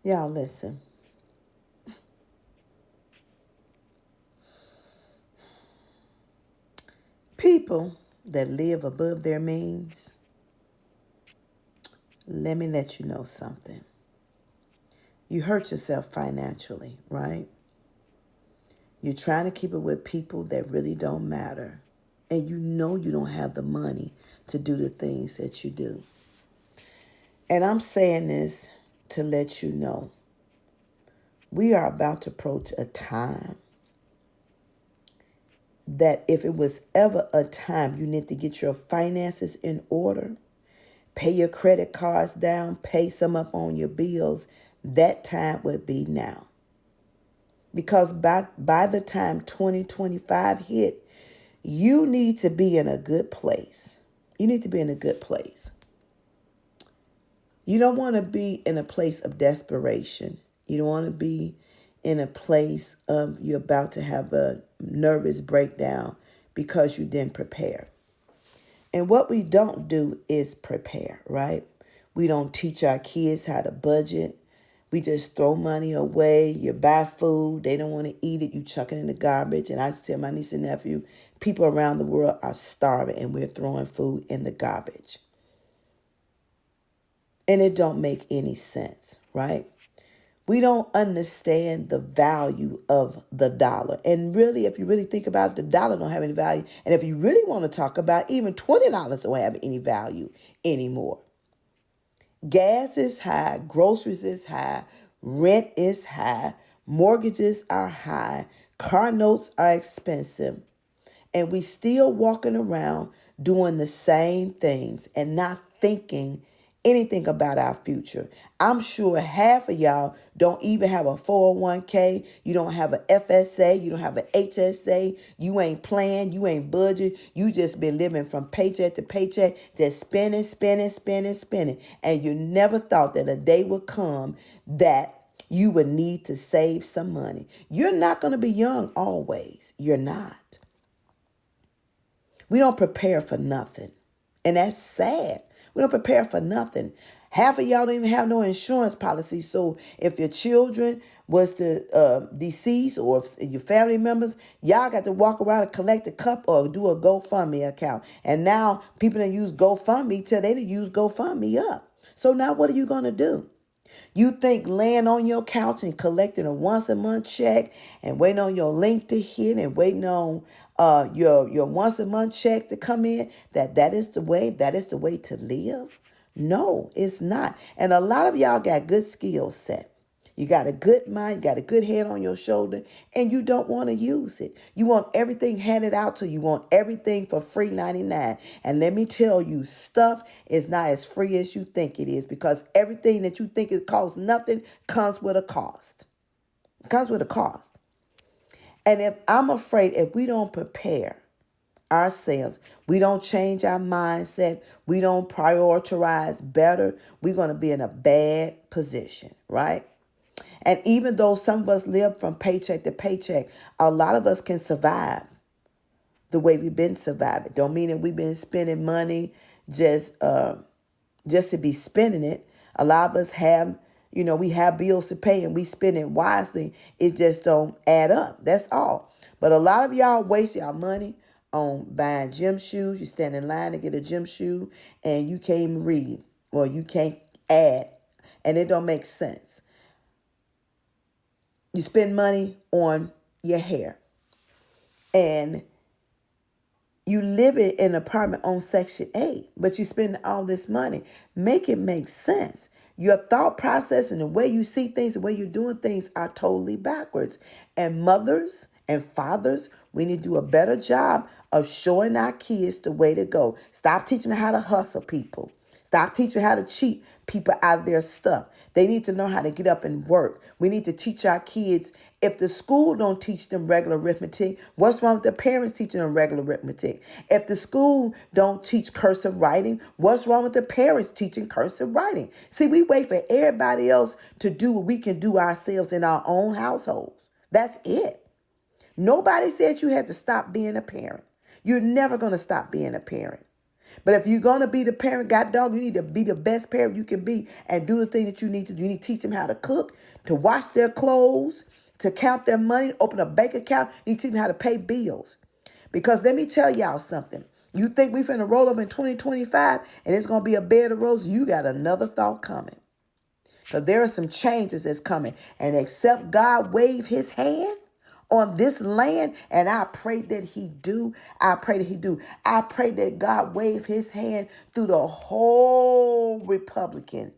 Y'all listen. People that live above their means, let me let you know something. You hurt yourself financially, right? You're trying to keep it with people that really don't matter. And you know you don't have the money to do the things that you do. And I'm saying this to let you know we are about to approach a time that if it was ever a time you need to get your finances in order, pay your credit cards down, pay some up on your bills, that time would be now. Because by the time 2025 hit, you need to be in a good place. You need to be in a good place. You don't want to be in a place of desperation. You don't want to be in a place of you're about to have a nervous breakdown because you didn't prepare. And what we don't do is prepare, right? We don't teach our kids how to budget. We just throw money away. You buy food. They don't want to eat it. You chuck it in the garbage. And I used to tell my niece and nephew, people around the world are starving and we're throwing food in the garbage. And it don't make any sense, right? We don't understand the value of the dollar. And really, if you really think about it, the dollar don't have any value. And if you really want to talk about it, even $20 don't have any value anymore. Gas is high, groceries is high, rent is high, mortgages are high, car notes are expensive, and we still walking around doing the same things and not thinking anything about our future. I'm sure half of y'all don't even have a 401k. You don't have an FSA. You don't have an HSA. You ain't planned. You ain't budget. You just been living from paycheck to paycheck, just spending, spending, spending, spending. And you never thought that a day would come that you would need to save some money. You're not going to be young always. You're not. We don't prepare for nothing. And that's sad. We don't prepare for nothing. Half of y'all don't even have no insurance policy. So if your children was to decease or if your family members, y'all got to walk around and collect a cup or do a GoFundMe account. And now people that use GoFundMe till they done use GoFundMe up. So now what are you going to do? You think laying on your couch and collecting a once a month check and waiting on your link to hit and waiting on your once a month check to come in, that is the way to live? No, it's not. And a lot of y'all got good skill set. You got a good mind, you got a good head on your shoulder, and you don't want to use it. You want everything handed out to you. You want everything for free 99. And let me tell you, stuff is not as free as you think it is because everything that you think it costs nothing comes with a cost. It comes with a cost. And if I'm afraid if we don't prepare ourselves, we don't change our mindset, we don't prioritize better, we're going to be in a bad position, right? And even though some of us live from paycheck to paycheck, a lot of us can survive the way we've been surviving. Don't mean that we've been spending money just to be spending it. A lot of us have, we have bills to pay and we spend it wisely. It just don't add up. That's all. But a lot of y'all waste y'all money on buying gym shoes. You stand in line to get a gym shoe and you can't even read or you can't add. And it don't make sense. You spend money on your hair and you live in an apartment on Section 8, but you spend all this money. Make it make sense. Your thought process and the way you see things, the way you're doing things are totally backwards. And mothers and fathers, we need to do a better job of showing our kids the way to go. Stop teaching them how to hustle people. Stop teaching how to cheat people out of their stuff. They need to know how to get up and work. We need to teach our kids. If the school don't teach them regular arithmetic, what's wrong with the parents teaching them regular arithmetic? If the school don't teach cursive writing, what's wrong with the parents teaching cursive writing? See, we wait for everybody else to do what we can do ourselves in our own households. That's it. Nobody said you had to stop being a parent. You're never going to stop being a parent. But if you're going to be the parent, God dog, you need to be the best parent you can be and do the thing that you need to do. You need to teach them how to cook, to wash their clothes, to count their money, open a bank account. You need to teach them how to pay bills. Because let me tell y'all something. You think we finna roll up in 2025 and it's going to be a bed of roses? You got another thought coming. Because there are some changes that's coming. And except God wave his hand on this land, and I pray that he do. I pray that he do. I pray that God wave his hand through the whole Republican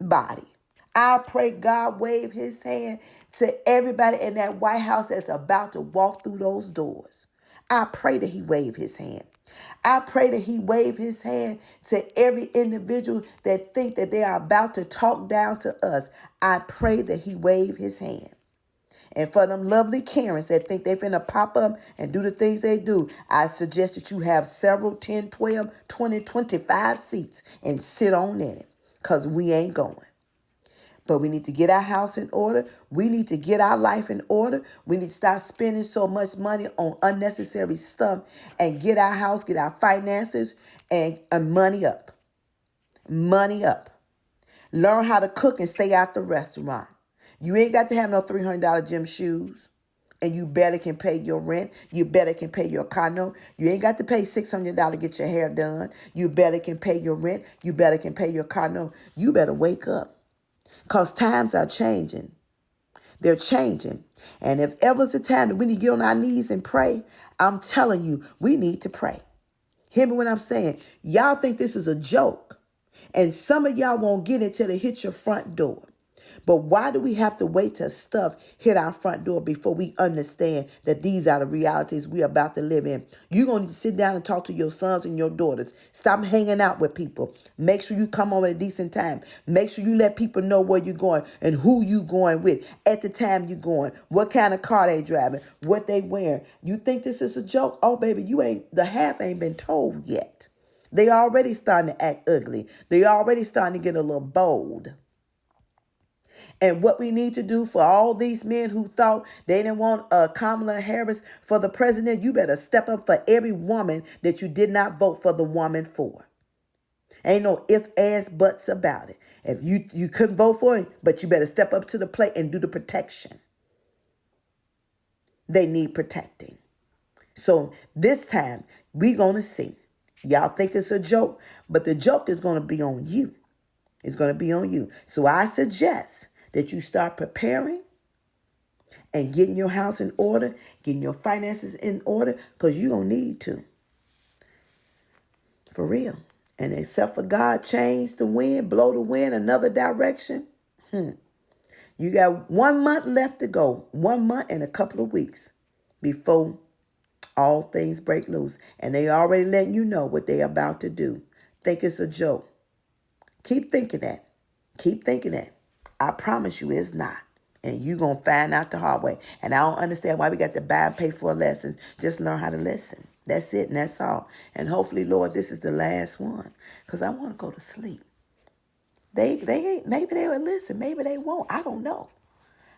body. I pray God wave his hand to everybody in that White House that's about to walk through those doors. I pray that he wave his hand. I pray that he wave his hand to every individual that think that they are about to talk down to us. I pray that he wave his hand. And for them lovely Karens that think they finna pop up and do the things they do, I suggest that you have several 10, 12, 20, 25 seats and sit on in it, because we ain't going. But we need to get our house in order. We need to get our life in order. We need to stop spending so much money on unnecessary stuff and get our house, get our finances, and money up. Money up. Learn how to cook and stay out the restaurant. You ain't got to have no $300 gym shoes, and you barely can pay your rent. You barely can pay your car note. You ain't got to pay $600 to get your hair done. You barely can pay your rent. You barely can pay your car note. You better wake up. Because times are changing. They're changing. And if ever's a time that we need to get on our knees and pray, I'm telling you, we need to pray. Hear me when I'm saying, y'all think this is a joke. And some of y'all won't get it till it hit your front door. But why do we have to wait till stuff hit our front door before we understand that these are the realities we're about to live in? You're going to need to sit down and talk to your sons and your daughters. Stop hanging out with people. Make sure you come home at a decent time. Make sure you let people know where you're going and who you going with at the time you're going, what kind of car they driving, what they wearing. You think this is a joke? Oh, baby, the half ain't been told yet. They already starting to act ugly. They already starting to get a little bold. And what we need to do for all these men who thought they didn't want Kamala Harris for the president, you better step up for every woman that you did not vote for the woman for. Ain't no ifs, ands, buts about it. If you couldn't vote for it, but you better step up to the plate and do the protection. They need protecting. So this time, we going to see. Y'all think it's a joke, but the joke is going to be on you. It's going to be on you. So I suggest that you start preparing and getting your house in order, getting your finances in order, because you're going to need to. For real. And except for God change the wind, blow the wind another direction, you got 1 month left to go. 1 month and a couple of weeks before all things break loose. And they already letting you know what they about to do. Think it's a joke. Keep thinking that. Keep thinking that. I promise you it's not. And you're going to find out the hard way. And I don't understand why we got to buy and pay for lessons. Just learn how to listen. That's it and that's all. And hopefully, Lord, this is the last one. Because I want to go to sleep. They ain't, maybe they will listen. Maybe they won't. I don't know.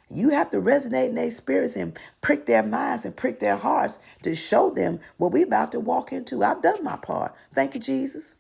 You have to resonate in their spirits and prick their minds and prick their hearts to show them what we're about to walk into. I've done my part. Thank you, Jesus.